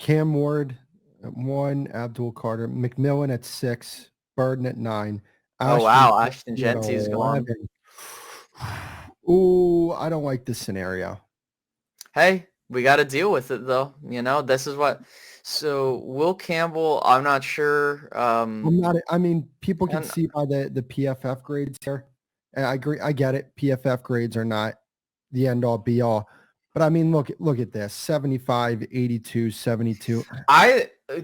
Cam Ward at 1, Abdul Carter, McMillan at 6, Burden at 9, Oh, Ashton wow. Ashton Jeanty at Genty's gone. 11. Ooh, I don't like this scenario. Hey, we got to deal with it, though. This is what. So, Will Campbell, I'm not sure. I mean, people can And see by the PFF grades here. And I agree. I get it. PFF grades are not the end all be all. But I mean, look at this. 75, 82, 72.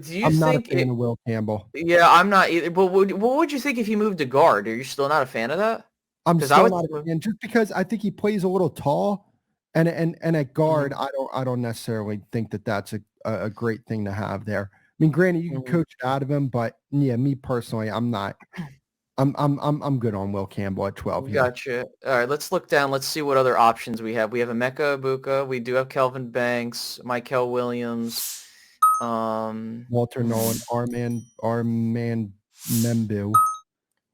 do you I'm not a think fan of Will Campbell. Yeah, I'm not either. But what would you think if he moved to guard? Are you still not a fan of that? I'm Because I still would. not a fan just because I think he plays a little tall, and at guard, Mhm, I don't necessarily think that that's a great thing to have there. I mean, granted, you can mhm. coach it out of him, but yeah, me personally, I'm not. I'm good on Will Campbell at 12 here. Gotcha. All right, let's look down. Let's see what other options we have. We have Emeka Ibuka. We do have Kelvin Banks, Michael Williams. Walter Nolan, Arman Membu,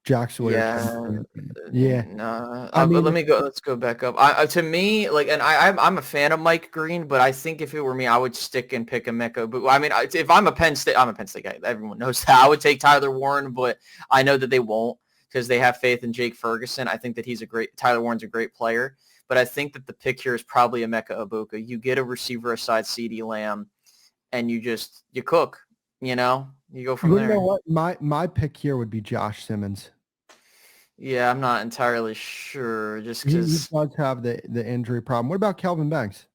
Jackson Yeah. Williams. Yeah, No. I But mean, let me go. Let's go back up. To me, like, and I'm a fan of Mike Green, but I think if it were me, I would stick and pick Emeka. But I mean, if I'm I'm a Penn State guy. Everyone knows that. I would take Tyler Warren, but I know that they won't because they have faith in Jake Ferguson. I think that Tyler Warren's a great player, but I think that the pick here is probably Emeka Ibuka. You get a receiver aside CeeDee Lamb, and you cook. You go from you know there. what? My pick here would be Josh Simmons. Yeah, I'm not entirely sure just He because does have the injury problem. What about Kelvin Banks?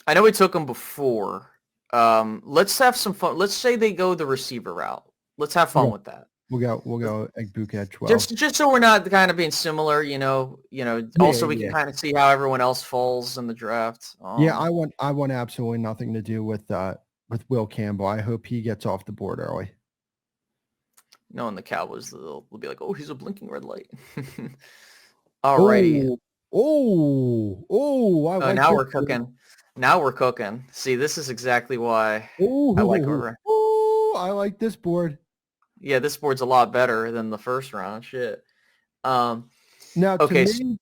I know we took him before. Let's have some fun. Let's say they go the receiver route. Let's have fun Okay. with that. We'll go Egbuka at 12. Just so we're not kind of being similar, Also, we can Yeah. kind of see how everyone else falls in the draft. Yeah, I want absolutely nothing to do with Will Campbell. I hope he gets off the board early. Knowing the Cowboys, they'll be like, "Oh, he's a blinking red light." Alrighty. I like Now this we're board. cooking. Now we're cooking. See, this is exactly why I like where I like this board. Yeah, this board's a lot better than the first round. Shit. Now, to Okay, so me,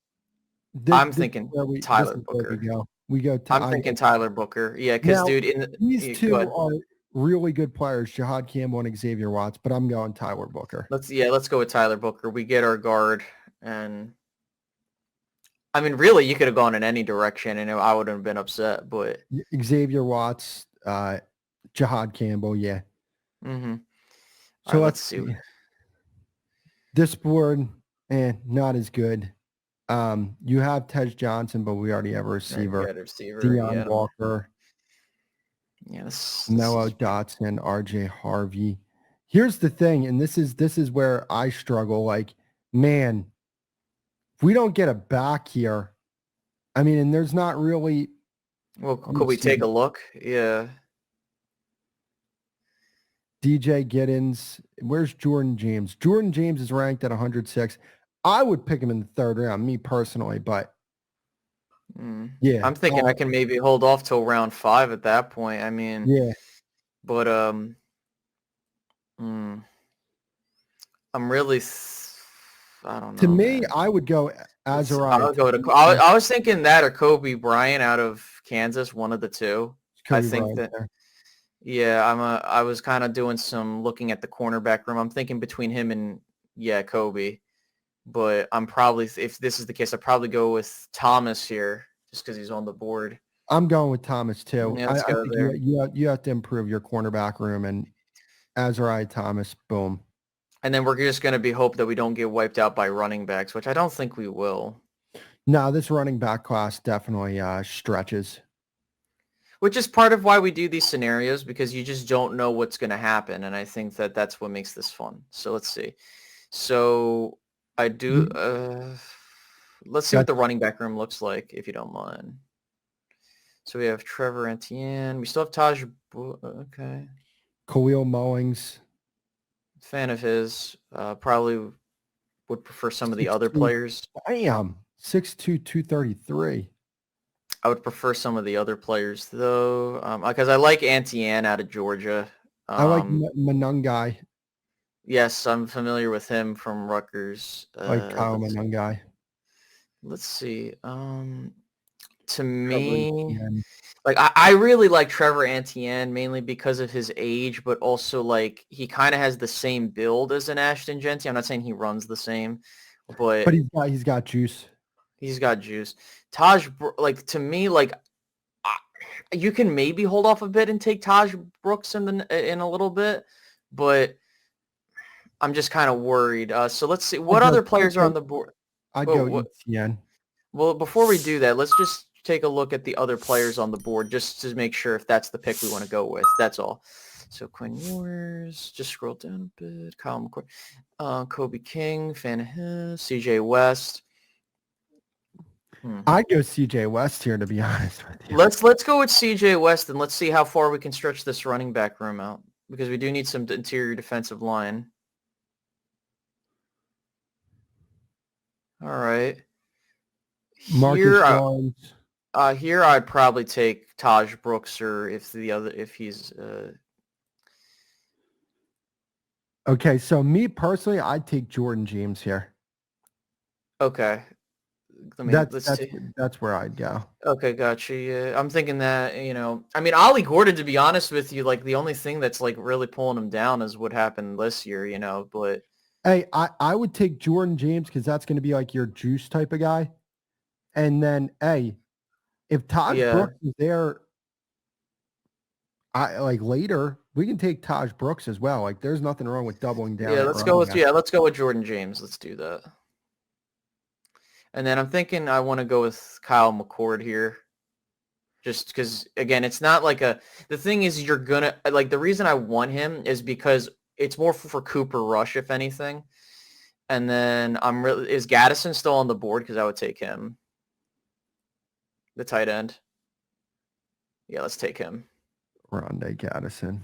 I'm this thinking this Tyler is where we Booker. go. I'm thinking Tyler Booker. Yeah, because Now, dude, these go two ahead. are really good players, Jahad Campbell and Xavier Watts, but I'm going Tyler Booker. Let's go with Tyler Booker. We get our guard, and I mean, really, you could have gone in any direction, and I wouldn't have been upset. But Xavier Watts, Jahad Campbell, yeah. mm-hmm. So Let's see. This board, not as good. You have Tej Johnson, but we already have a receiver. Deion Walker. Yeah, Noah Dotson, RJ Harvey. Here's the thing, and this is where I struggle. Like, man, if we don't get a back here, I mean, and there's not really. Well, could we take a look? Yeah. DJ Giddens. Where's Jordan James? Jordan James is ranked at 106. I would pick him in the third round, me personally, but yeah. I'm thinking I can maybe hold off till round 5 at that point. I mean, yeah. But I'm really, I don't know. To me, man. I would go Azariah. I was thinking that or Kobe Bryant out of Kansas, one of the two. I think that. Yeah, I was kind of doing some looking at the cornerback room. I'm thinking between him and Kobe, but I'm probably, if this is the case, I'd probably go with Thomas here just because he's on the board. I'm going with Thomas too. Yeah, let's go there. You have to improve your cornerback room, and Azariah Thomas, boom. And then we're just going to be hope that we don't get wiped out by running backs, which I don't think we will. No, this running back class definitely stretches. Which is part of why we do these scenarios, because you just don't know what's going to happen. And I think that that's what makes this fun. So let's see. So I do, let's see what the running back room looks like, if you don't mind. So we have Trevor Etienne. We still have Taj. Okay. Khalil Mullings. Fan of his. Probably would prefer some of the other players. Damn. 6'2", 233. I would prefer some of the other players, though, because I like Etienne out of Georgia. I like Manungai. Yes, I'm familiar with him from Rutgers. Like Kyle Manungai. Let's see. to Trevor me, Etienne. like I really like Trevor Etienne mainly because of his age, but also like he kind of has the same build as an Ashton Genty. I'm not saying he runs the same, But but he's got juice. he's got juice. Like to me, like you can maybe hold off a bit and take Taj Brooks in a little bit, but I'm just kind of worried. So let's see what other players are on the board. I'd Well, go Etienne. well, before we do that, let's just take a look at the other players on the board just to make sure if that's the pick we want to go with. That's all. So Quinn Ewers, just scroll down a bit. Kyle McCord, Kobe King, fan of his, CJ West. I'd go CJ West here, to be honest with you. Let's go with CJ West and let's see how far we can stretch this running back room out because we do need some interior defensive line. All right. Marcus Jones. Here I'd probably take Taj Brooks or if he's Okay, so me personally, I'd take Jordan James here. okay. Let's see. That's where I'd go. Okay, gotcha. Yeah, I'm thinking that, I mean, Ollie Gordon, to be honest with you, like the only thing that's like really pulling him down is what happened this year, but Hey, I would take Jordan James because that's going to be like your juice type of guy. And then, hey, if Taj yeah. Brooks is there, later, we can take Taj Brooks as well. Like, there's nothing wrong with doubling down. Yeah, let's go with Jordan James. Let's do that. And then I'm thinking I want to go with Kyle McCord here. Just because, again, it's not like the thing is you're going to, like the reason I want him is because it's more for Cooper Rush, if anything. And then is Gaddison still on the board? Because I would take him. The tight end. Yeah, let's take him. Rondé Gaddison.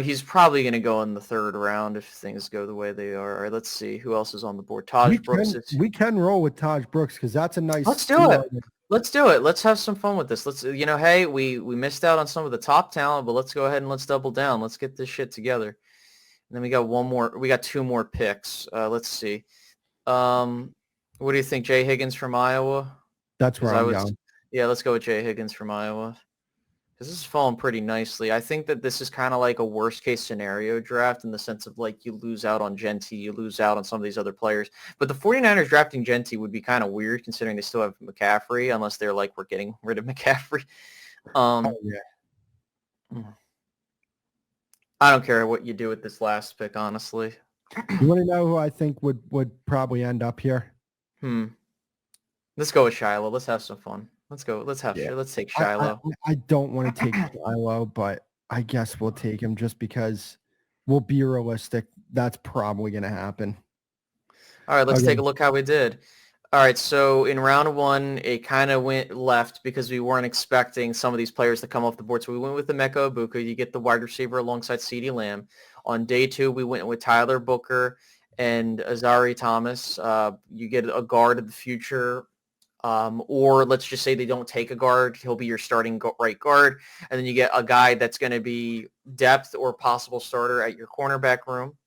He's probably going to go in the third round if things go the way they are. All right, let's see who else is on the board. We can roll with Taj Brooks because that's a nice. Let's do it. Let's do it. Let's have some fun with this. Let's, hey, we missed out on some of the top talent, but let's go ahead and let's double down. Let's get this shit together. And then we got one more. We got two more picks. Let's see. What do you think, Jay Higgins from Iowa? That's where I'm going. Yeah, let's go with Jay Higgins from Iowa. This is falling pretty nicely. I think that this is kind of like a worst case scenario draft in the sense of like you lose out on Genty, you lose out on some of these other players. But the 49ers drafting Genty would be kind of weird considering they still have McCaffrey, unless they're like, we're getting rid of McCaffrey. Yeah. I don't care what you do with this last pick, honestly. You want to know who I think would probably end up here? Let's go with Shiloh. Let's have some fun. Let's go. Let's take Shiloh. I don't want to take Shiloh, but I guess we'll take him just because we'll be realistic. That's probably going to happen. All right, let's take a look how we did. All right, so in round one, it kind of went left because we weren't expecting some of these players to come off the board. So we went with the Emeka Egbuka. You get the wide receiver alongside CeeDee Lamb. On day two, we went with Tyler Booker and Azari Thomas. You get a guard of the future. Or let's just say they don't take a guard. He'll be your starting right guard. And then you get a guy that's going to be depth or possible starter at your cornerback room.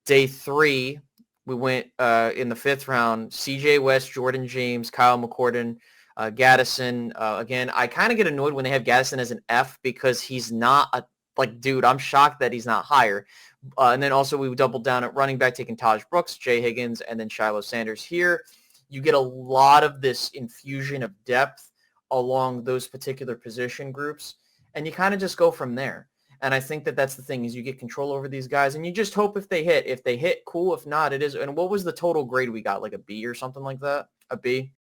Day three, we went in the fifth round, CJ West, Jordan James, Kyle McCord, Gaddison. Again, I kind of get annoyed when they have Gaddison as an F because he's not dude, I'm shocked that he's not higher. And then also we doubled down at running back, taking Taj Brooks, Jay Higgins, and then Shiloh Sanders here. You get a lot of this infusion of depth along those particular position groups, and you kind of just go from there. And I think that that's the thing is you get control over these guys, and you just hope if they hit. If they hit, cool. If not, it is. And what was the total grade we got? Like a B or something like that? A B?